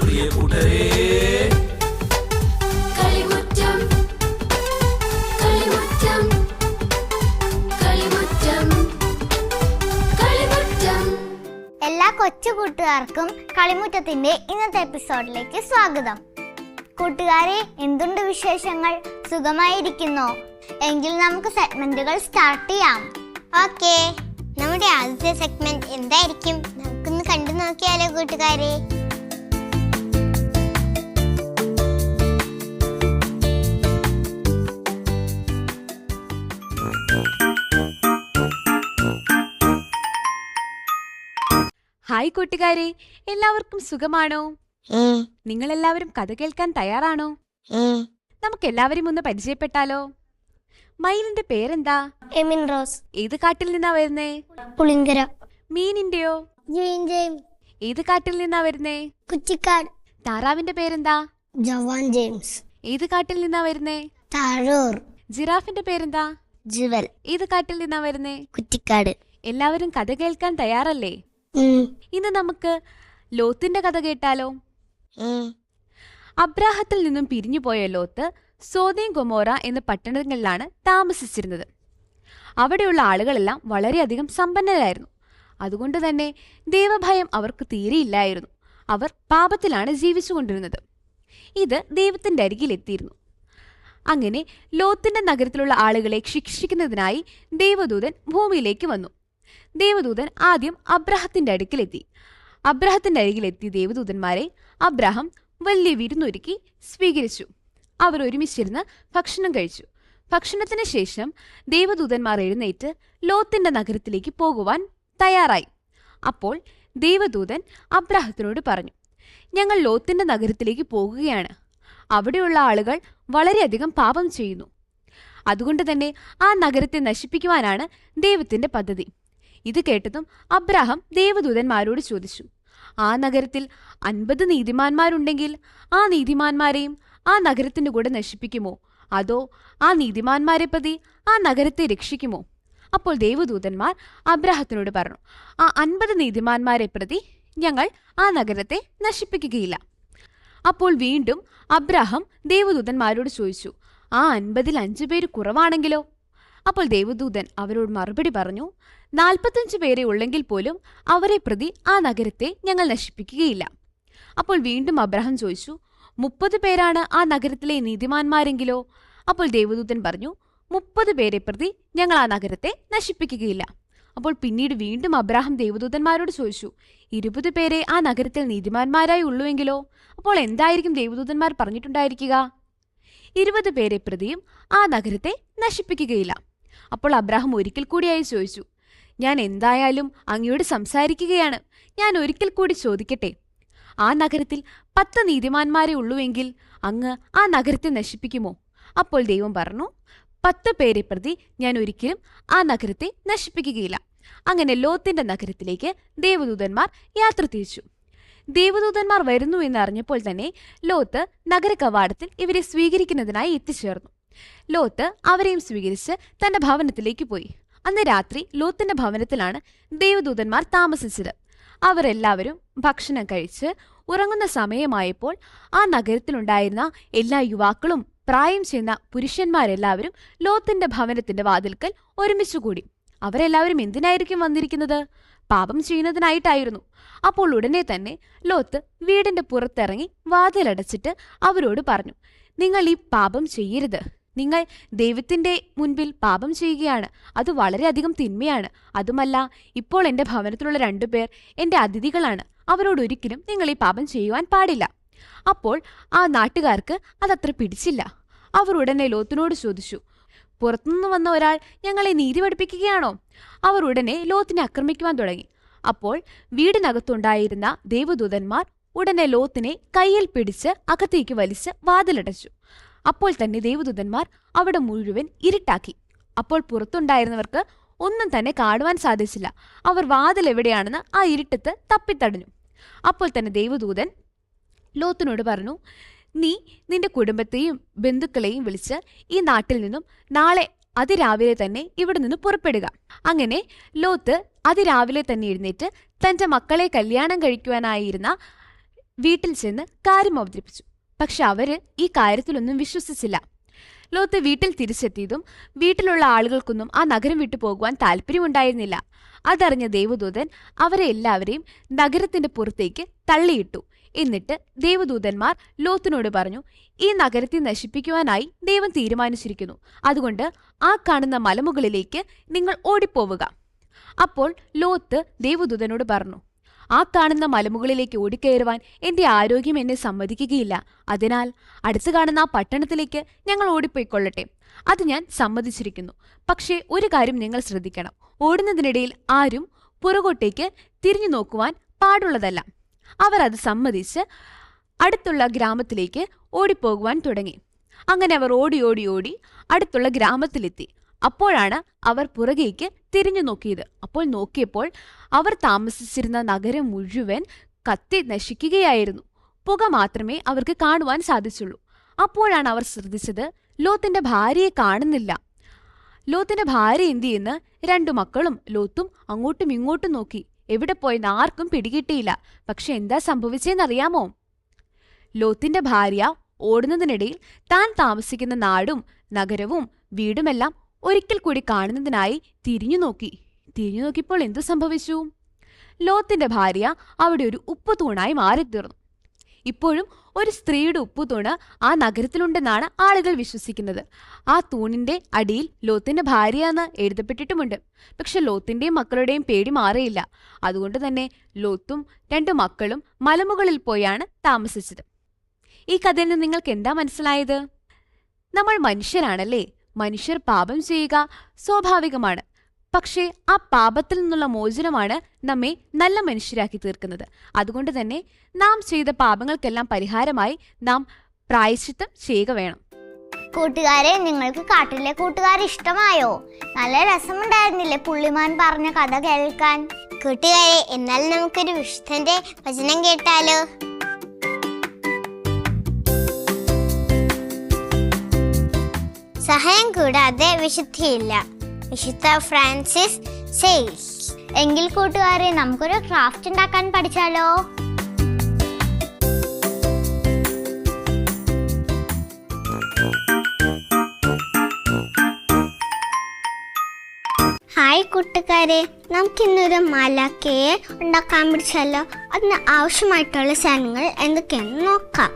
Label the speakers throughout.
Speaker 1: പ്രിയ കൂട്ടരേ.
Speaker 2: എല്ലാ കൊച്ചു കൂട്ടുകാർക്കും കളിമുറ്റത്തിന്റെ ഇന്നത്തെ എപ്പിസോഡിലേക്ക് സ്വാഗതം. കൂട്ടുകാരെ, എന്തുണ്ട് വിശേഷങ്ങൾ? സുഖമായിരിക്കുന്നോ? എങ്കിൽ നമുക്ക് സെഗ്മെന്റുകൾ സ്റ്റാർട്ട് ചെയ്യാം.
Speaker 3: ഓക്കേ, നമ്മുടെ ആദ്യത്തെ സെഗ്മെന്റ് എന്തായിരിക്കും? നമുക്കൊന്ന് കണ്ടു നോക്കിയാലോ കൂട്ടുകാരെ.
Speaker 4: ഹായ് കൂട്ടുകാരെ, എല്ലാവർക്കും സുഖമാണോ? നിങ്ങൾ എല്ലാവരും കഥ കേൾക്കാൻ തയ്യാറാണോ? നമുക്ക് എല്ലാവരും ഒന്ന് പരിചയപ്പെട്ടാലോ? മയിലിന്റെ പേരെന്താ?
Speaker 3: എമിൻ റോസ്.
Speaker 4: ഏത് കാട്ടിൽ നിന്നാ വരുന്നേ?
Speaker 3: പുളിങ്കര.
Speaker 4: മീനിന്റെയോ? ഏത് കാട്ടിൽ നിന്നാ വരുന്നേ?
Speaker 3: കുറ്റിക്കാട്.
Speaker 4: താറാവിന്റെ പേരെന്താ?
Speaker 3: ജവാൻ ജെയിംസ്.
Speaker 4: ഏത് കാട്ടിൽ നിന്നാ വരുന്നേ?
Speaker 3: താഴൂർ.
Speaker 4: ജിറാഫിന്റെ പേരെന്താ?
Speaker 3: ജുവൽ.
Speaker 4: ഏത് കാട്ടിൽ നിന്നാ വരുന്നേ?
Speaker 3: കുറ്റിക്കാട്.
Speaker 4: എല്ലാവരും കഥ കേൾക്കാൻ തയ്യാറല്ലേ? ഇന്ന് നമുക്ക് ലോത്തിന്റെ കഥ കേട്ടാലോ? അബ്രാഹത്തിൽ നിന്നും പിരിഞ്ഞുപോയ ലോത്ത് സോദോം ഗൊമോറ എന്ന പട്ടണങ്ങളിലാണ് താമസിച്ചിരുന്നത്. അവിടെയുള്ള ആളുകളെല്ലാം വളരെയധികം സമ്പന്നരായിരുന്നു. അതുകൊണ്ട് തന്നെ ദൈവഭയം അവർക്ക് തീരെയില്ലായിരുന്നു. അവർ പാപത്തിലാണ് ജീവിച്ചുകൊണ്ടിരുന്നത്. ഇത് ദൈവത്തിന്റെ അരികിലെത്തിയിരുന്നു. അങ്ങനെ ലോത്തിന്റെ നഗരത്തിലുള്ള ആളുകളെ ശിക്ഷിക്കുന്നതിനായി ദൈവദൂതൻ ഭൂമിയിലേക്ക് വന്നു. ദേവദൂതൻ ആദ്യം അബ്രാഹത്തിന്റെ അടുക്കിലെത്തി. അബ്രാഹത്തിന്റെ അരികിലെത്തിയ ദേവദൂതന്മാരെ അബ്രാഹം വലിയ വിരുന്നൊരുക്കി സ്വീകരിച്ചു. അവർ ഒരുമിച്ചിരുന്ന് ഭക്ഷണം കഴിച്ചു. ഭക്ഷണത്തിന് ശേഷം ദേവദൂതന്മാർ എഴുന്നേറ്റ് ലോത്തിന്റെ നഗരത്തിലേക്ക് പോകുവാൻ തയ്യാറായി. അപ്പോൾ ദേവദൂതൻ അബ്രാഹത്തിനോട് പറഞ്ഞു, ഞങ്ങൾ ലോത്തിന്റെ നഗരത്തിലേക്ക് പോകുകയാണ്. അവിടെയുള്ള ആളുകൾ വളരെയധികം പാപം ചെയ്യുന്നു. അതുകൊണ്ട് തന്നെ ആ നഗരത്തെ നശിപ്പിക്കുവാനാണ് ദൈവത്തിന്റെ പദ്ധതി. ഇത് കേട്ടതും അബ്രാഹം ദേവദൂതന്മാരോട് ചോദിച്ചു, ആ നഗരത്തിൽ 50 നീതിമാന്മാരുണ്ടെങ്കിൽ ആ നീതിമാന്മാരെയും ആ നഗരത്തിന്റെ കൂടെ നശിപ്പിക്കുമോ? അതോ ആ നീതിമാന്മാരെ പ്രതി ആ നഗരത്തെ രക്ഷിക്കുമോ? അപ്പോൾ ദേവദൂതന്മാർ അബ്രാഹത്തിനോട് പറഞ്ഞു, ആ 50 നീതിമാന്മാരെ പ്രതി ഞങ്ങൾ ആ നഗരത്തെ നശിപ്പിക്കുകയില്ല. അപ്പോൾ വീണ്ടും അബ്രാഹം ദേവദൂതന്മാരോട് ചോദിച്ചു, ആ 50-ൽ 5 പേര് കുറവാണെങ്കിലോ? അപ്പോൾ ദേവദൂതൻ അവരോട് മറുപടി പറഞ്ഞു, 45 പേരെ ഉള്ളെങ്കിൽ പോലും അവരെ പ്രതി ആ നഗരത്തെ ഞങ്ങൾ നശിപ്പിക്കുകയില്ല. അപ്പോൾ വീണ്ടും അബ്രാഹം ചോദിച്ചു, 30 പേരാണ് ആ നഗരത്തിലെ നീതിമാന്മാരെങ്കിലോ? അപ്പോൾ ദേവദൂതൻ പറഞ്ഞു, 30 പേരെ പ്രതി ഞങ്ങൾ ആ നഗരത്തെ നശിപ്പിക്കുകയില്ല. അപ്പോൾ പിന്നീട് വീണ്ടും അബ്രാഹം ദേവദൂതന്മാരോട് ചോദിച്ചു, 20 പേരെ ആ നഗരത്തിൽ നീതിമാന്മാരായി ഉള്ളുവെങ്കിലോ? അപ്പോൾ എന്തായിരിക്കും ദേവദൂതന്മാർ പറഞ്ഞിട്ടുണ്ടായിരിക്കുക? 20 പേരെ പ്രതിയും ആ നഗരത്തെ നശിപ്പിക്കുകയില്ല. അപ്പോൾ അബ്രാഹം ഒരിക്കൽ കൂടിയായി ചോദിച്ചു, ഞാൻ എന്തായാലും അങ്ങയോട് സംസാരിക്കുകയാണ്. ഞാൻ ഒരിക്കൽ കൂടി ചോദിക്കട്ടെ, ആ നഗരത്തിൽ 10 നീതിമാന്മാരെ ഉള്ളുവെങ്കിൽ അങ്ങ് ആ നഗരത്തെ നശിപ്പിക്കുമോ? അപ്പോൾ ദൈവം പറഞ്ഞു, 10 പേരെ പ്രതി ഞാൻ ഒരിക്കലും ആ നഗരത്തെ നശിപ്പിക്കുകയില്ല. അങ്ങനെ ലോത്തിന്റെ നഗരത്തിലേക്ക് ദേവദൂതന്മാർ യാത്ര തിരിച്ചു. ദേവദൂതന്മാർ വരുന്നു എന്നറിഞ്ഞപ്പോൾ തന്നെ ലോത്ത് നഗര കവാടത്തിൽ ഇവരെ സ്വീകരിക്കുന്നതിനായി എത്തിച്ചേർന്നു. ലോത്ത് അവരെയും സ്വീകരിച്ച് തന്റെ ഭവനത്തിലേക്ക് പോയി. അന്ന് രാത്രി ലോത്തിന്റെ ഭവനത്തിലാണ് ദേവദൂതന്മാർ താമസിച്ചത്. അവർ എല്ലാവരും ഭക്ഷണം കഴിച്ച് ഉറങ്ങുന്ന സമയമായപ്പോൾ ആ നഗരത്തിലുണ്ടായിരുന്ന എല്ലാ യുവാക്കളും പ്രായം ചെന്ന പുരുഷന്മാരെല്ലാവരും ലോത്തിന്റെ ഭവനത്തിന്റെ വാതിൽക്കൽ ഒരുമിച്ചുകൂടി. അവരെല്ലാവരും എന്തിനായിരിക്കും വന്നിരിക്കുന്നത്? പാപം ചെയ്യുന്നതിനായിട്ടായിരുന്നു. അപ്പോൾ ഉടനെ തന്നെ ലോത്ത് വീടിന്റെ പുറത്തിറങ്ങി വാതിലടച്ചിട്ട് അവരോട് പറഞ്ഞു, നിങ്ങൾ ഈ പാപം ചെയ്യരുത്. നിങ്ങൾ ദൈവത്തിന്റെ മുൻപിൽ പാപം ചെയ്യുകയാണ്. അത് വളരെയധികം തിന്മയാണ്. അതുമല്ല, ഇപ്പോൾ എൻ്റെ ഭവനത്തിലുള്ള 2 പേർ എൻ്റെ അതിഥികളാണ്. അവരോടൊരിക്കലും നിങ്ങൾ ഈ പാപം ചെയ്യുവാൻ പാടില്ല. അപ്പോൾ ആ നാട്ടുകാർക്ക് അതത്ര പിടിച്ചില്ല. അവർ ഉടനെ ലോത്തിനോട് ചോദിച്ചു, പുറത്തുനിന്ന് വന്ന ഒരാൾ ഞങ്ങളെ നീതി പഠിപ്പിക്കുകയാണോ? അവർ ഉടനെ ലോത്തിനെ ആക്രമിക്കുവാൻ തുടങ്ങി. അപ്പോൾ വീടിനകത്തുണ്ടായിരുന്ന ദേവദൂതന്മാർ ഉടനെ ലോത്തിനെ കയ്യിൽ പിടിച്ച് അകത്തേക്ക് വലിച്ച് വാതിലടച്ചു. അപ്പോൾ തന്നെ ദേവദൂതന്മാർ അവിടെ മുഴുവൻ ഇരുട്ടാക്കി. അപ്പോൾ പുറത്തുണ്ടായിരുന്നവർക്ക് ഒന്നും തന്നെ കാണുവാൻ സാധിച്ചില്ല. അവർ വാതിൽ എവിടെയാണെന്ന് ആ ഇരുട്ടത്ത് തപ്പിത്തടഞ്ഞു. അപ്പോൾ തന്നെ ദേവദൂതൻ ലോത്തിനോട് പറഞ്ഞു, നീ നിന്റെ കുടുംബത്തെയും ബന്ധുക്കളെയും വിളിച്ച് ഈ നാട്ടിൽ നിന്നും നാളെ അതിരാവിലെ തന്നെ ഇവിടെ നിന്ന് പുറപ്പെടുക. അങ്ങനെ ലോത്ത് അതിരാവിലെ തന്നെ എഴുന്നേറ്റ് തൻ്റെ മക്കളെ കല്യാണം കഴിക്കുവാനായിരുന്ന വീട്ടിൽ ചെന്ന് കാര്യം അവതരിപ്പിച്ചു. പക്ഷെ അവര് ഈ കാര്യത്തിലൊന്നും വിശ്വസിച്ചില്ല. ലോത്ത് വീട്ടിൽ തിരിച്ചെത്തിയതും വീട്ടിലുള്ള ആളുകൾക്കൊന്നും ആ നഗരം വിട്ടു പോകുവാൻ താല്പര്യമുണ്ടായിരുന്നില്ല. അതറിഞ്ഞ ദേവദൂതൻ അവരെ എല്ലാവരെയും നഗരത്തിന്റെ പുറത്തേക്ക് തള്ളിയിട്ടു. എന്നിട്ട് ദേവദൂതന്മാർ ലോത്തിനോട് പറഞ്ഞു, ഈ നഗരത്തെ നശിപ്പിക്കുവാനായി ദൈവം തീരുമാനിച്ചിരിക്കുന്നു. അതുകൊണ്ട് ആ കാണുന്ന മലമുകളിലേക്ക് നിങ്ങൾ ഓടിപ്പോവുക. അപ്പോൾ ലോത്ത് ദേവദൂതനോട് പറഞ്ഞു, ആ കാണുന്ന മലമുകളിലേക്ക് ഓടിക്കയറുവാൻ എന്റെ ആരോഗ്യം എന്നെ സമ്മതിക്കുകയില്ല. അതിനാൽ അടുത്ത് കാണുന്ന ആ പട്ടണത്തിലേക്ക് ഞങ്ങൾ ഓടിപ്പോയിക്കൊള്ളട്ടെ. അത് ഞാൻ സമ്മതിച്ചിരിക്കുന്നു. പക്ഷേ ഒരു കാര്യം നിങ്ങൾ ശ്രദ്ധിക്കണം. ഓടുന്നതിനിടയിൽ ആരും പുറകോട്ടേക്ക് തിരിഞ്ഞു നോക്കുവാൻ പാടുള്ളതല്ല. അവർ അത് സമ്മതിച്ച് അടുത്തുള്ള ഗ്രാമത്തിലേക്ക് ഓടിപ്പോകുവാൻ തുടങ്ങി. അങ്ങനെ അവർ ഓടി ഓടി ഓടി അടുത്തുള്ള ഗ്രാമത്തിലെത്തി. അപ്പോഴാണ് അവർ പുറകേക്ക് തിരിഞ്ഞു നോക്കിയത്. നോക്കിയപ്പോൾ അവർ താമസിച്ചിരുന്ന നഗരം മുഴുവൻ കത്തി നശിക്കുകയായിരുന്നു. പുക മാത്രമേ അവർക്ക് കാണുവാൻ സാധിച്ചുള്ളൂ. അപ്പോഴാണ് അവർ ശ്രദ്ധിച്ചത്, ലോത്തിന്റെ ഭാര്യയെ കാണുന്നില്ല. ലോത്തിന്റെ ഭാര്യ എന്ത് ചെയ്യുന്ന 2 മക്കളും ലോത്തും അങ്ങോട്ടും ഇങ്ങോട്ടും നോക്കി. എവിടെ പോയെന്ന് ആർക്കും പിടികിട്ടിയില്ല. പക്ഷെ എന്താ സംഭവിച്ചെന്നറിയാമോ? ലോത്തിന്റെ ഭാര്യ ഓടുന്നതിനിടയിൽ താൻ താമസിക്കുന്ന നാടും നഗരവും വീടുമെല്ലാം ഒരിക്കൽ കൂടി കാണുന്നതിനായി തിരിഞ്ഞു നോക്കിയപ്പോൾ എന്തു സംഭവിച്ചു? ലോത്തിന്റെ ഭാര്യ അവിടെ ഒരു ഉപ്പുതൂണായി മാറിത്തീർന്നു. ഇപ്പോഴും ഒരു സ്ത്രീയുടെ ഉപ്പുതൂണ് ആ നഗരത്തിലുണ്ടെന്നാണ് ആളുകൾ വിശ്വസിക്കുന്നത്. ആ തൂണിന്റെ അടിയിൽ ലോത്തിന്റെ ഭാര്യ എന്ന് എഴുതപ്പെട്ടിട്ടുമുണ്ട്. പക്ഷെ ലോത്തിന്റെയും മക്കളുടെയും പേടി മാറിയില്ല. അതുകൊണ്ട് തന്നെ ലോത്തും 2 മക്കളും മലമുകളിൽ പോയാണ് താമസിച്ചത്. ഈ കഥയിൽ നിന്ന് നിങ്ങൾക്ക് എന്താ മനസ്സിലായത്? നമ്മൾ മനുഷ്യരാണല്ലേ. മനുഷ്യർ പാപം ചെയ്യുക സ്വാഭാവികമാണ്. പക്ഷേ ആ പാപത്തിൽ നിന്നുള്ള മോചനമാണ് നമ്മെ നല്ല മനുഷ്യരാക്കി തീർക്കുന്നത്. അതുകൊണ്ട് തന്നെ നാം ചെയ്ത പാപങ്ങൾക്കെല്ലാം പരിഹാരമായി നാം പ്രായശ്ചിത്തം ചെയ്യുക വേണം.
Speaker 2: കൂട്ടുകാരെ, നിങ്ങൾക്ക് കാട്ടിലെ കൂട്ടുകാർ ഇഷ്ടമായോ? നല്ല രസമുണ്ടായിരുന്നില്ലേ പുള്ളിമാൻ പറഞ്ഞ കഥ കേൾക്കാൻ?
Speaker 3: കൂട്ടുകാരെ, എന്നാൽ നമുക്കൊരു വിശുദ്ധന്റെ വചനം കേട്ടാലോ? സഹായം കൂടാതെ വിശുദ്ധിയില്ല. വിശുദ്ധ ഫ്രാൻസിസ് സെയിൽസ്.
Speaker 2: എങ്കിൽ കൂട്ടുകാരെ, നമുക്കൊരു ക്രാഫ്റ്റ് ഉണ്ടാക്കാൻ പഠിച്ചാലോ?
Speaker 3: ഹായ് കൂട്ടുകാരെ, നമുക്കിന്നൊരു മാലാഖയെ ഉണ്ടാക്കാൻ പഠിച്ചാലോ? അതിന് ആവശ്യമായിട്ടുള്ള സാധനങ്ങൾ എന്തൊക്കെയാണെന്ന് നോക്കാം.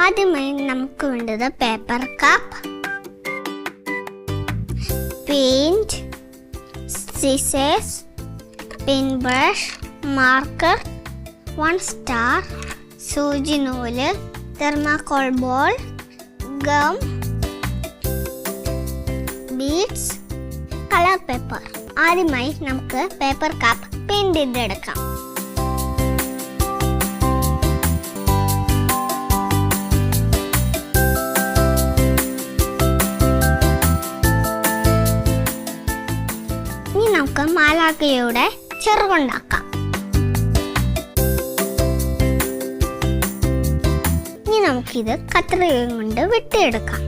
Speaker 3: ആദ്യമായി നമുക്ക് വേണ്ടത് paper cup, paint, scissors, pen brush, marker, 1 star, സൂചി നൂല്, thermocol ball, gum, beads, colour paper. ആദ്യമായി നമുക്ക് പേപ്പർ കപ്പ് പെയിന്റ് ചെയ്തെടുക്കാം. ഇനി നമുക്ക് മാലാഖയുടെ ചെറുകൊണ്ടാക്കാം. ഇനി നമുക്കിത് കത്രിക കൊണ്ട് വെട്ടിയെടുക്കാം.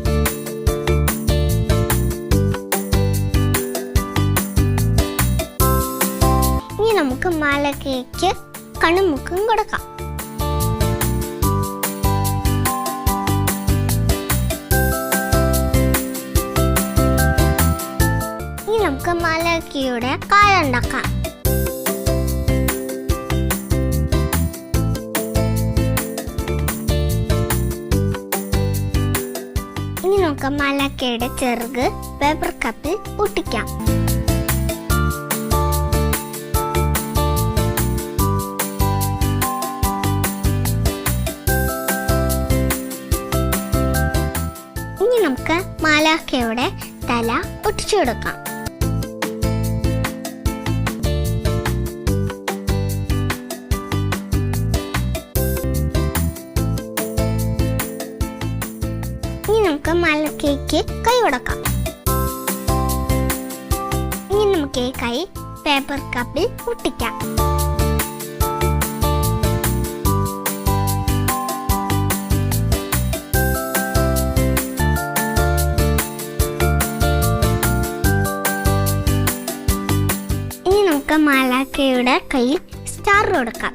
Speaker 3: ഇനി നമുക്ക് മാലാഖയ്ക്ക് കണ്ണുമുക്കും കൊടുക്കാം. ഇനി നമുക്ക് മാലാഖയുടെ കാലുണ്ടാക്കാം. ഇനി നമുക്ക് മാലാഖയുടെ ചെറുക് പേപ്പർ കപ്പിൽ ഒട്ടിക്കാം. ഇനി നമുക്ക് മാലാഖയുടെ തല ഒട്ടിച്ചു കൊടുക്കാം. ഇനി നമുക്ക് മാലാഖയ്ക്ക് കൈ കൊടുക്കാം. ഇനി നമുക്ക് ഈ കൈ പേപ്പർ കപ്പിൽ ഒട്ടിക്കാം. ഇനി നമുക്ക് മാലാഖയുടെ കയ്യിൽ സ്റ്റാർ കൊടുക്കാം.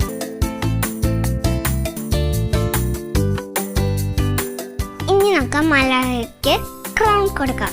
Speaker 3: നമുക്ക് മലാഖയ്ക്ക് ക്രൗൺ കൊടുക്കാം.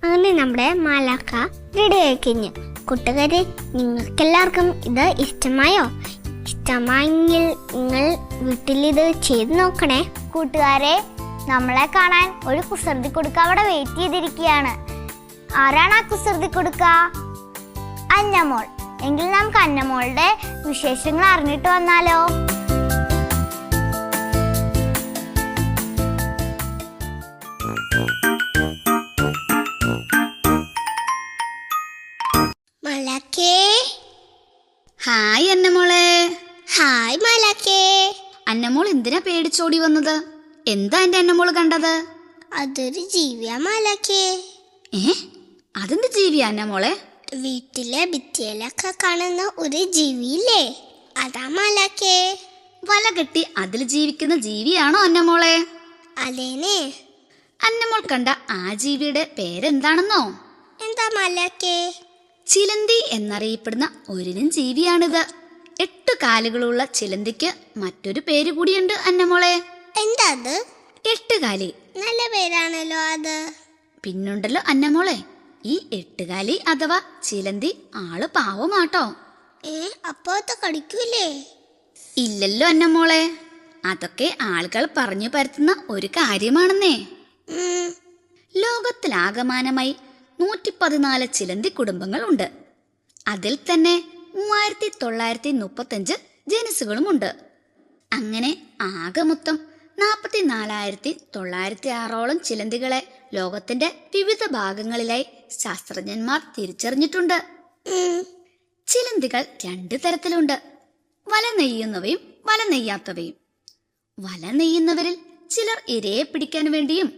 Speaker 3: അങ്ങനെ നമ്മുടെ മാലാഖ റെഡി ആയി കഴിഞ്ഞു. കൂട്ടുകാരെ, നിങ്ങൾക്കെല്ലാവർക്കും ഇത് ഇഷ്ടമായോ? ഇഷ്ടമായെങ്കിൽ നിങ്ങൾ വീട്ടിലിത് ചെയ്ത് നോക്കണേ.
Speaker 2: കൂട്ടുകാരെ, നമ്മളെ കാണാൻ ഒരു കുസൃതി കൊടുക്ക അവിടെ വെയിറ്റ് ചെയ്തിരിക്കുകയാണ്. ആരാണ് ആ കുസൃതി കൊടുക്ക? അന്നമോൾ. എങ്കിൽ നമുക്ക് അന്നമോളുടെ വിശേഷങ്ങൾ അറിഞ്ഞിട്ട് വന്നാലോ?
Speaker 3: മാലാഖേ.
Speaker 1: ഹായ് അന്നമോളെ.
Speaker 3: ഹായ് മാലാഖേ.
Speaker 1: അന്നമോൾ എന്തിനാ പേടിച്ചോടി വന്നത്? എന്താ എന്റെ അന്നമോള് കണ്ടത്?
Speaker 3: അതൊരു ജീവിയാ മാലാഖേ.
Speaker 1: അതെന്ത് ജീവിയാ അന്നമോളെ?
Speaker 3: വീട്ടിലെ ഭിത്തിയിലൊക്കെ കാണുന്ന ഒരു ജീവിയില്ലേ, അതാ മാലാഖേ.
Speaker 1: വല കെട്ടി അതിൽ ജീവിക്കുന്ന ജീവിയാണോ അന്നമോളെ?
Speaker 3: അതേനെ.
Speaker 1: അന്നമോൾ കണ്ട ആ ജീവിയുടെ പേരെന്താണെന്നോ?
Speaker 3: എന്താ മാലാഖേ?
Speaker 1: ചിലന്തി എന്നറിയപ്പെടുന്ന ഒരിനം ജീവിയാണിത്. 8 കാലുകളുള്ള ചിലന്തിക്ക് മറ്റൊരു പേര് കൂടിയുണ്ട് അന്നമോളെ.
Speaker 3: എന്താ അത്?
Speaker 1: 8 കാലി.
Speaker 3: നല്ല പേരാണല്ലോ അത്.
Speaker 1: പിന്നുണ്ടല്ലോ അന്നമോളെ, ഈ 8 കാലി അഥവാ ചിലന്തി ആള് പാവമാട്ടോ.
Speaker 3: അപ്പൊ അത് കടിക്കൂലേ?
Speaker 1: ഇല്ലല്ലോ അന്നമോളെ, അതൊക്കെ ആളുകൾ പറഞ്ഞു പരത്തുന്ന ഒരു കാര്യമാണെന്നേ. ലോകത്തിലാകമാനമായി 114 ചിലന്തി കുടുംബങ്ങൾ ഉണ്ട്. അതിൽ തന്നെ 3935 ജനുസുകളുമുണ്ട്. അങ്ങനെ ആകെ മൊത്തം 44,906ഓളം ചിലന്തികളെ ലോകത്തിന്റെ വിവിധ ഭാഗങ്ങളിലായി ശാസ്ത്രജ്ഞന്മാർ തിരിച്ചറിഞ്ഞിട്ടുണ്ട്. ചിലന്തികൾ 2 തരത്തിലുണ്ട്: വല നെയ്യുന്നവയും വല നെയ്യാത്തവയും. വല നെയ്യുന്നവരിൽ ചിലർ ഇരയെ പിടിക്കാൻ വേണ്ടിയും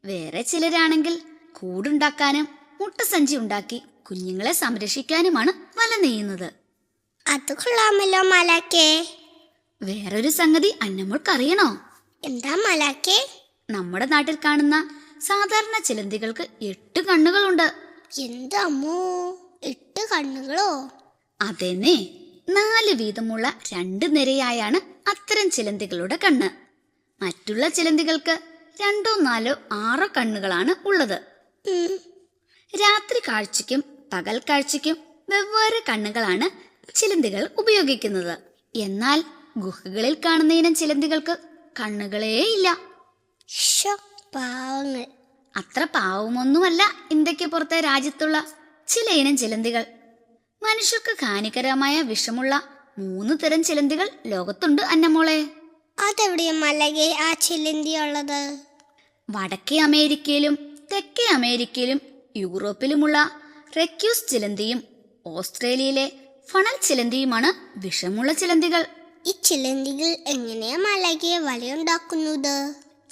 Speaker 1: വേറെ ചിലരാണെങ്കിൽ കൂടുണ്ടാക്കാനും മുട്ടസഞ്ചി ഉണ്ടാക്കി കുഞ്ഞുങ്ങളെ സംരക്ഷിക്കാനുമാണ് വല നെയ്യുന്നത്.
Speaker 3: അത് കൊള്ളാമല്ലോ മാലാഖേ.
Speaker 1: വേറൊരു സംഗതി അന്നമോൾക്കറിയണോ?
Speaker 3: എന്താ മാലാഖേ?
Speaker 1: നമ്മുടെ നാട്ടിൽ കാണുന്ന സാധാരണ ചിലന്തികൾക്ക് 8 കണ്ണുകളുണ്ട്.
Speaker 3: എന്താമോ, 8 കണ്ണുകളോ?
Speaker 1: അതെന്നെ, 4 വീതമുള്ള 2 നിരയായാണ് അത്തരം ചിലന്തികളുടെ കണ്ണ്. മറ്റുള്ള ചിലന്തികൾക്ക് 2, 4, 6 കണ്ണുകളാണ് ഉള്ളത്. രാത്രി കാഴ്ചയ്ക്കും പകൽ കാഴ്ചയ്ക്കും വെവ്വേറെ കണ്ണുകളാണ് ചിലന്തികൾ ഉപയോഗിക്കുന്നത്. എന്നാൽ ഗുഹകളിൽ കാണുന്ന ഇനം ചിലന്തികൾക്ക് കണ്ണുകളേ ഇല്ല.
Speaker 3: പാവങ്ങൾ.
Speaker 1: അത്ര പാവമൊന്നുമല്ല ഇന്ത്യക്ക് പുറത്തെ രാജ്യത്തുള്ള ചില ഇനം ചിലന്തികൾ. മനുഷ്യർക്ക് ഹാനികരമായ വിഷമുള്ള 3 തരം ചിലന്തികൾ ലോകത്തുണ്ട് അന്നമോളെ.
Speaker 3: അതെവിടെയാ മാലാഖേ ആ ചിലന്തി ഉള്ളത്?
Speaker 1: വടക്കേ അമേരിക്കയിലും തെക്കേ അമേരിക്കയിലും യൂറോപ്പിലുമുള്ള റെക്യൂസ് ചിലന്തിയും ഓസ്ട്രേലിയയിലെ ഫണൽ ചിലന്തിയുമാണ് വിഷമുള്ള ചിലന്തികൾ.
Speaker 3: ഈ ചിലന്തികൾ എങ്ങനെയാ മാലാഖേ വലയുണ്ടാക്കുന്നത്?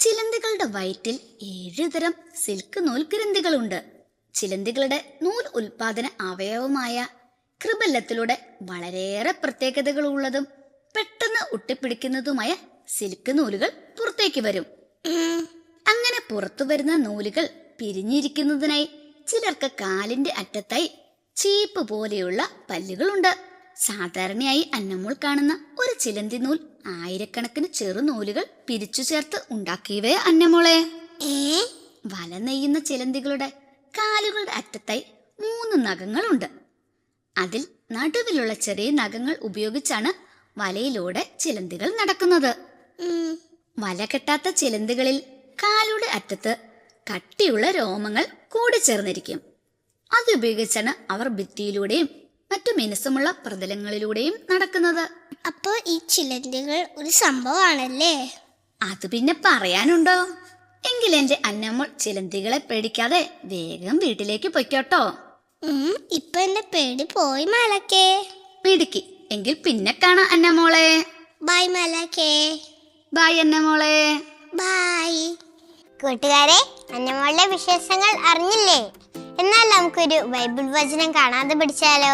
Speaker 1: ചിലന്തികളുടെ വയറ്റിൽ 7 തരം സിൽക്ക് നൂൽ ഗ്രന്ഥികളുണ്ട്. ചിലന്തികളുടെ നൂൽ ഉൽപാദന അവയവമായ കൃബല്ലത്തിലൂടെ വളരെയേറെ പ്രത്യേകതകളുള്ളതും പെട്ടെന്ന് ഒട്ടിപ്പിടിക്കുന്നതുമായ സിൽക്ക് നൂലുകൾ പുറത്തേക്ക് വരും. അങ്ങനെ പുറത്തു വരുന്ന നൂലുകൾ പിരിഞ്ഞിരിക്കുന്നതിനായി ചിലർക്ക് കാലിന്റെ അറ്റത്തായി ചീപ്പ് പോലെയുള്ള പല്ലുകളുണ്ട്. സാധാരണയായി അന്നമോൾ കാണുന്ന ഒരു ചിലന്തി നൂൽ ആയിരക്കണക്കിന് ചെറുനൂലുകൾ പിരിച്ചു ചേർത്ത് ഉണ്ടാക്കിയവേ അന്നമോളെ. വല നെയ്യുന്ന ചിലന്തികളുടെ കാലുകളുടെ അറ്റത്തായി 3 നഖങ്ങളുണ്ട്. അതിൽ നടുവിലുള്ള ചെറിയ നഖങ്ങൾ ഉപയോഗിച്ചാണ് വലയിലൂടെ ചിലന്തികൾ നടക്കുന്നത്. വല കെട്ടാത്ത ചിലന്തികളിൽ കാലുടെ അറ്റത്ത് കട്ടിയുള്ള രോമങ്ങൾ കൂടിച്ചേർന്നിരിക്കും. അതുപയോഗിച്ചാണ് അവർ ഭിത്തിയിലൂടെയും മറ്റു മിനുസമുള്ള പ്രതലങ്ങളിലൂടെയും നടക്കുന്നത്.
Speaker 3: അപ്പോ ഈ ചിലന്തികൾ ഒരു സംഭവമാണല്ലേ?
Speaker 1: അത് പിന്നെ പറയാനുണ്ടോ? എങ്കിൽ എന്റെ അന്നമ്മൾ ചിലന്തികളെ പേടിക്കാതെ വേഗം വീട്ടിലേക്ക് പൊയ്ക്കോട്ടോ.
Speaker 3: ഇപ്പൊ എന്റെ പേടി പോയി മാലാഖേ.
Speaker 1: മിടുക്കി. എങ്കിൽ പിന്നെ കാണാം അന്നമോളെ.
Speaker 3: ബൈ മാലാഖേ.
Speaker 1: ബൈ അന്നമോളെ.
Speaker 3: ബൈ.
Speaker 2: കൂട്ടുകാരെ,
Speaker 3: അന്നമോളുടെ വിശേഷങ്ങൾ അറിഞ്ഞില്ലേ? എന്നാൽ നമുക്കൊരു ബൈബിൾ വചനം കാണാതെ പഠിച്ചാലോ?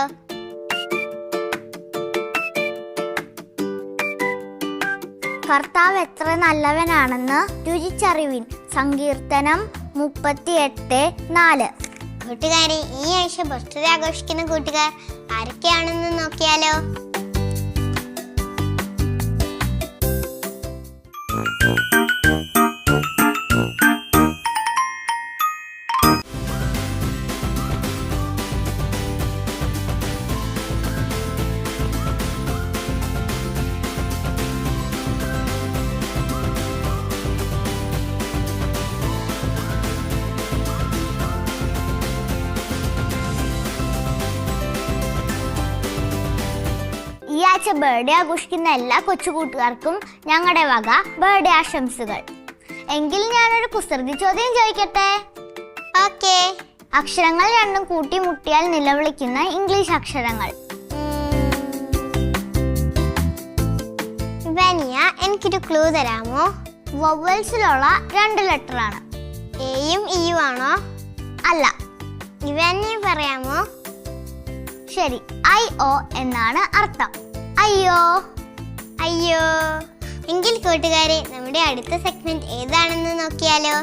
Speaker 2: കർത്താവ് എത്ര നല്ലവനാണെന്ന് രുചിച്ചറിവിൻ. സങ്കീർത്തനം 38:4.
Speaker 3: കൂട്ടുകാരെ, ഈ ആഴ്ച ബർത്ത്ഡേ ആഘോഷിക്കുന്ന കൂട്ടുകാർ ആരൊക്കെയാണെന്ന് നോക്കിയാലോ?
Speaker 2: ഈ ആഴ്ച ബർത്ത്ഡേ ആഘോഷിക്കുന്ന എല്ലാ കൊച്ചു കൂട്ടുകാർക്കും ഞങ്ങളുടെ വക ബർത്ത്ഡേ ആശംസകൾ. എങ്കിൽ ഞാനൊരു കുസൃതി ചോദ്യം ചോദിക്കട്ടെ?
Speaker 3: ഓക്കേ.
Speaker 2: അക്ഷരങ്ങൾ രണ്ടും കൂട്ടിമുട്ടിയാൽ നിലവിളിക്കുന്ന ഇംഗ്ലീഷ് അക്ഷരങ്ങൾ.
Speaker 3: വാനിയ, എനിക്കൊരു ക്ലൂ തരാമോ?
Speaker 2: വവൽസിലുള്ള 2 ലെറ്ററാണ്.
Speaker 3: എയും ഇയും ആണോ?
Speaker 2: അല്ല.
Speaker 3: ഇവാനിയ പറയാമോ?
Speaker 2: ശരി, IO എന്നാണ് അർത്ഥം. അയ്യോ.
Speaker 3: അയ്യോ. എങ്കിൽ കൂട്ടുകാരെ, നമ്മുടെ അടുത്ത സെഗ്മെന്റ് ഏതാണെന്ന് നോക്കിയാലോ?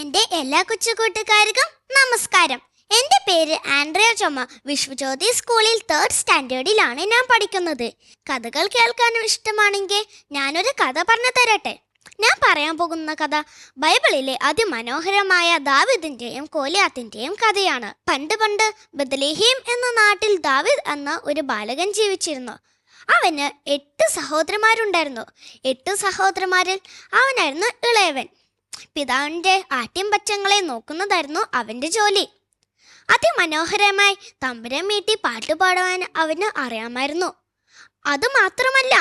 Speaker 3: എന്റെ എല്ലാ കൊച്ചു കൂട്ടുകാർക്കും നമസ്കാരം. എന്റെ പേര് ആൻഡ്രിയ ചൊമ്മ. വിശ്വജ്യോതി സ്കൂളിൽ 3rd സ്റ്റാൻഡേർഡിലാണ് ഞാൻ പഠിക്കുന്നത്. കഥകൾ കേൾക്കാനും ഇഷ്ടമാണെങ്കിൽ ഞാനൊരു കഥ പറഞ്ഞു തരട്ടെ. ഞാൻ പറയാൻ പോകുന്ന കഥ ബൈബിളിലെ അതിമനോഹരമായ ദാവീദിന്റെയും ഗോലിയാത്തിന്റെയും കഥയാണ്. പണ്ട് ബത്ലഹേം എന്ന നാട്ടിൽ ദാവീദ് എന്ന ഒരു ബാലകൻ ജീവിച്ചിരുന്നു. അവന് 8 സഹോദരന്മാരുണ്ടായിരുന്നു. 8 സഹോദരന്മാരിൽ അവനായിരുന്നു ഇളയവൻ. പിതാവിന്റെ ആട്ടിൻപറ്റങ്ങളെ നോക്കുന്നതായിരുന്നു അവന്റെ ജോലി. അതിമനോഹരമായി തമ്പുരാൻ മീട്ടി പാട്ടുപാടുവാൻ അവന് അറിയാമായിരുന്നു. അതുമാത്രമല്ല,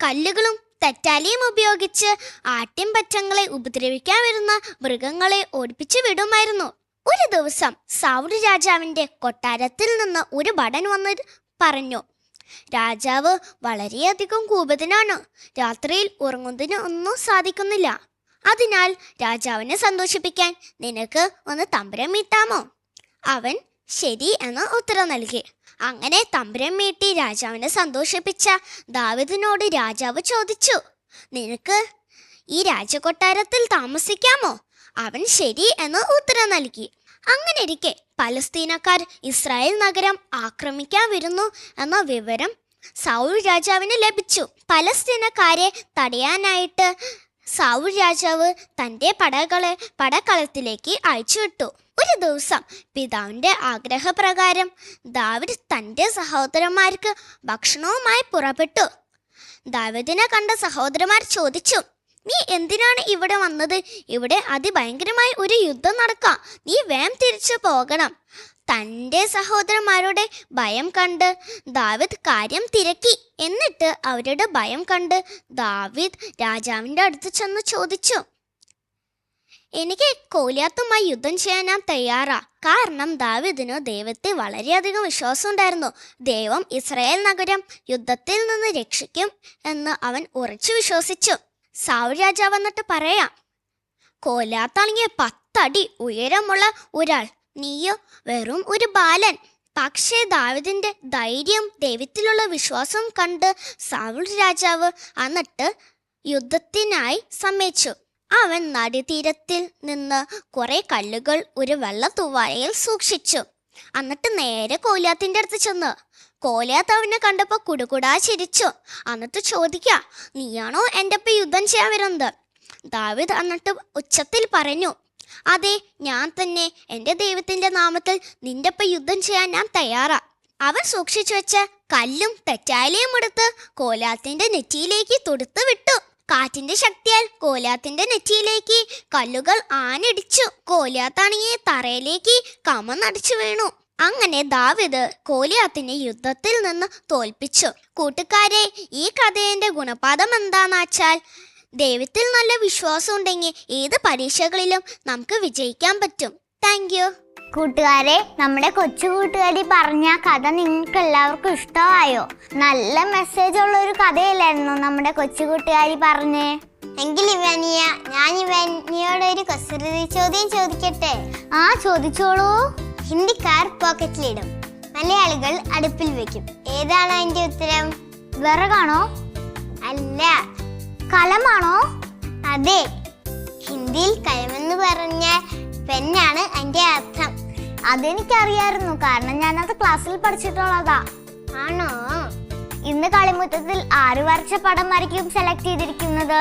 Speaker 3: കല്ലുകളും തെറ്റാലിയും ഉപയോഗിച്ച് ആട്ടിൻപറ്റങ്ങളെ ഉപദ്രവിക്കാൻ വരുന്ന മൃഗങ്ങളെ ഓടിപ്പിച്ചു വിടുമായിരുന്നു. ഒരു ദിവസം സൗൽ രാജാവിന്റെ കൊട്ടാരത്തിൽ നിന്ന് ഒരു ഭടൻ വന്ന് പറഞ്ഞു, രാജാവ് വളരെയധികം കോപിതനാണ്. രാത്രിയിൽ ഉറങ്ങുന്നതിന് ഒന്നും സാധിക്കുന്നില്ല. അതിനാൽ രാജാവിനെ സന്തോഷിപ്പിക്കാൻ നിനക്ക് ഒന്ന് തമ്പുരാൻ മീട്ടാമോ? അവൻ ശരി എന്ന് ഉത്തരം നൽകി. അങ്ങനെ തമ്പുരാൻ മീട്ടി രാജാവിനെ സന്തോഷിപ്പിച്ച ദാവീദിനോട് രാജാവ് ചോദിച്ചു, നിനക്ക് ഈ രാജകൊട്ടാരത്തിൽ താമസിക്കാമോ? അവൻ ശരി എന്ന് ഉത്തരം നൽകി. അങ്ങനെ ഇരിക്കെ പലസ്തീനക്കാർ ഇസ്രായേൽ നഗരം ആക്രമിക്കാൻ വരുന്നു എന്ന വിവരം സൗൽ രാജാവിന് ലഭിച്ചു. പലസ്തീനക്കാരെ തടയാനായിട്ട് സൗൽ രാജാവ് തൻ്റെ പടകളെ പടക്കളത്തിലേക്ക് അയച്ചുവിട്ടു. ഒരു ദിവസം പിതാവിന്റെ ആഗ്രഹപ്രകാരം ദാവീദ് തൻ്റെ സഹോദരന്മാർക്ക് ഭക്ഷണവുമായി പുറപ്പെട്ടു. ദാവീദിനെ കണ്ട സഹോദരന്മാർ ചോദിച്ചു, നീ എന്തിനാണ് ഇവിടെ വന്നത്? ഇവിടെ അതിഭയങ്കരമായ ഒരു യുദ്ധം നടക്കാം. നീ വേഗം തിരിച്ചു പോകണം. തൻ്റെ സഹോദരന്മാരുടെ ഭയം കണ്ട് ദാവീദ് കാര്യം തിരക്കി. എന്നിട്ട് അവരുടെ ഭയം കണ്ട് ദാവീദ് രാജാവിൻ്റെ അടുത്ത് ചെന്ന് ചോദിച്ചു, എനിക്ക് ഗോലിയാത്തുമായി യുദ്ധം ചെയ്യാൻ ഞാൻ തയ്യാറാ. കാരണം ദാവീദിന് ദൈവത്തെ വളരെയധികം വിശ്വാസം ഉണ്ടായിരുന്നു. ദൈവം ഇസ്രായേൽ നഗരം യുദ്ധത്തിൽ നിന്ന് രക്ഷിക്കും എന്ന് അവൻ ഉറച്ചു വിശ്വസിച്ചു. സൗൽ രാജാവ് എന്നിട്ട് പറയാം, ഗോലിയാത്താണെങ്കിൽ 10 അടി ഉയരമുള്ള ഒരാൾ, നീയോ വെറും ഒരു ബാലൻ. പക്ഷേ ദാവീദിന്റെ ധൈര്യം ദൈവത്തിലുള്ള വിശ്വാസം കണ്ട് സൗൽ രാജാവ് എന്നിട്ട് യുദ്ധത്തിനായി സമ്മതിച്ചു. അവൻ നദീതീരത്തിൽ നിന്ന് കുറെ കല്ലുകൾ ഒരു വെള്ളത്തൂവാലയിൽ സൂക്ഷിച്ചു. എന്നിട്ട് നേരെ ഗോലിയാത്തിന്റെ അടുത്ത് ചെന്ന്. ഗോലിയാത്ത് അവനെ കണ്ടപ്പോൾ കുടുകുടാ ചിരിച്ചു. എന്നിട്ട് ചോദിക്കുക, നീയാണോ എൻ്റെ ഒപ്പം യുദ്ധം ചെയ്യാൻ വരുന്നത്? ദാവീദ് എന്നിട്ട് ഉച്ചത്തിൽ പറഞ്ഞു, അതെ, ഞാൻ തന്നെ. എൻ്റെ ദൈവത്തിന്റെ നാമത്തിൽ നിന്റെ ഒപ്പം യുദ്ധം ചെയ്യാൻ ഞാൻ തയ്യാറാ. അവൻ സൂക്ഷിച്ചു വെച്ച കല്ലും തെറ്റാലിയും എടുത്ത് ഗോലിയാത്തിന്റെ നെറ്റിയിലേക്ക് തൊടുത്തു വിട്ടു. കാറ്റിന്റെ ശക്തിയാൽ ഗോലിയാത്തിന്റെ നെറ്റിയിലേക്ക് കല്ലുകൾ ആഞ്ഞടിച്ചു. ഗോലിയാത്താണെങ്കിൽ തറയിലേക്ക് കമന്നടിച്ചു വീണു. അങ്ങനെ ദാവീദ് ഗോലിയാത്തിനെ യുദ്ധത്തിൽ നിന്ന് തോൽപ്പിച്ചു. കൂട്ടുകാരെ, ഈ കഥയുടെ ഗുണപാഠം എന്താന്ന് വെച്ചാൽ, ദൈവത്തിൽ നല്ല വിശ്വാസം ഉണ്ടെങ്കിൽ ഏത് പരീക്ഷകളിലും നമുക്ക് വിജയിക്കാൻ പറ്റും. Thank you.
Speaker 2: കൂട്ടുകാരെ, നമ്മുടെ കൊച്ചു കൂട്ടുകാരി പറഞ്ഞ കഥ നിങ്ങൾക്ക് എല്ലാവർക്കും ഇഷ്ടമായോ? നല്ല മെസ്സേജ് ഉള്ള ഒരു കഥയില്ലായിരുന്നു നമ്മുടെ കൊച്ചു കൂട്ടുകാരി പറഞ്ഞേ.
Speaker 3: എങ്കിൽ ഇവാനിയ, ഞാൻ ഇവാനിയോട് ഒരു കുസൃതി ചോദ്യം ചോദിക്കട്ടെ?
Speaker 2: ആ, ചോദിച്ചോളൂ.
Speaker 3: ഹിന്ദിക്കാർ പോക്കറ്റിലിടും, മലയാളികൾ അടുപ്പിൽ വെക്കും. ഏതാണ് അതിന്റെ ഉത്തരം?
Speaker 2: വിറകാണോ?
Speaker 3: അല്ല.
Speaker 2: കലമാണോ?
Speaker 3: അതെ. ഹിന്ദിയിൽ കലമെന്ന് പറഞ്ഞാൽ പെന്നാണ് അതിന്റെ അർത്ഥം.
Speaker 2: അതെനിക്കറിയായിരുന്നു, കാരണം ഞാനത് ക്ലാസ്സിൽ പഠിച്ചിട്ടുള്ളതാ.
Speaker 3: ആണോ?
Speaker 2: ഇന്ന് കളിമുറ്റത്തിൽ 6 വരച്ച പടം വരയ്ക്കും സെലക്ട് ചെയ്തിരിക്കുന്നത്.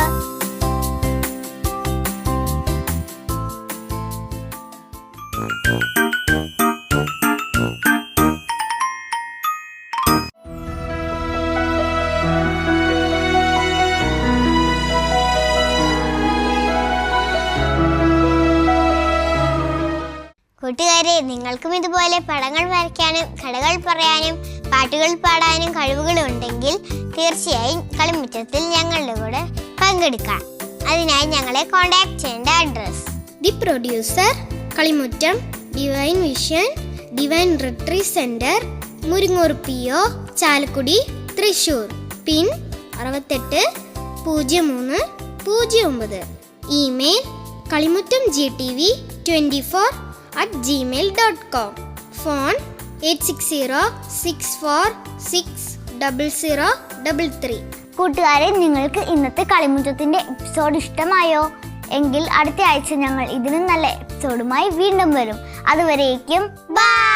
Speaker 3: കൂട്ടുകാരെ, നിങ്ങൾക്കും ഇതുപോലെ പടങ്ങൾ വരയ്ക്കാനും കഥകൾ പറയാനും പാട്ടുകൾ പാടാനും കഴിവുകളും ഉണ്ടെങ്കിൽ തീർച്ചയായും കളിമുറ്റത്തിൽ ഞങ്ങളുടെ കൂടെ പങ്കെടുക്കാം. അതിനായി ഞങ്ങളെ കോൺടാക്ട് ചെയ്യേണ്ട address: the producer, Kalimuttam, divine vision, divine retreat centre, Muringoor PO, Chalakudy, Thrissur. Pin 680309. Email kalimuttmgtv24@gmail.com. Phone 8606460033.
Speaker 2: കൂട്ടുകാരെ, നിങ്ങൾക്ക് ഇന്നത്തെ കളിമുറ്റത്തിന്റെ എപ്പിസോഡ് ഇഷ്ടമായോ? എങ്കിൽ അടുത്ത ആഴ്ച ഞങ്ങൾ ഇതിനും നല്ല എപ്പിസോഡുമായി വീണ്ടും വരും. അതുവരേക്കും ബൈ.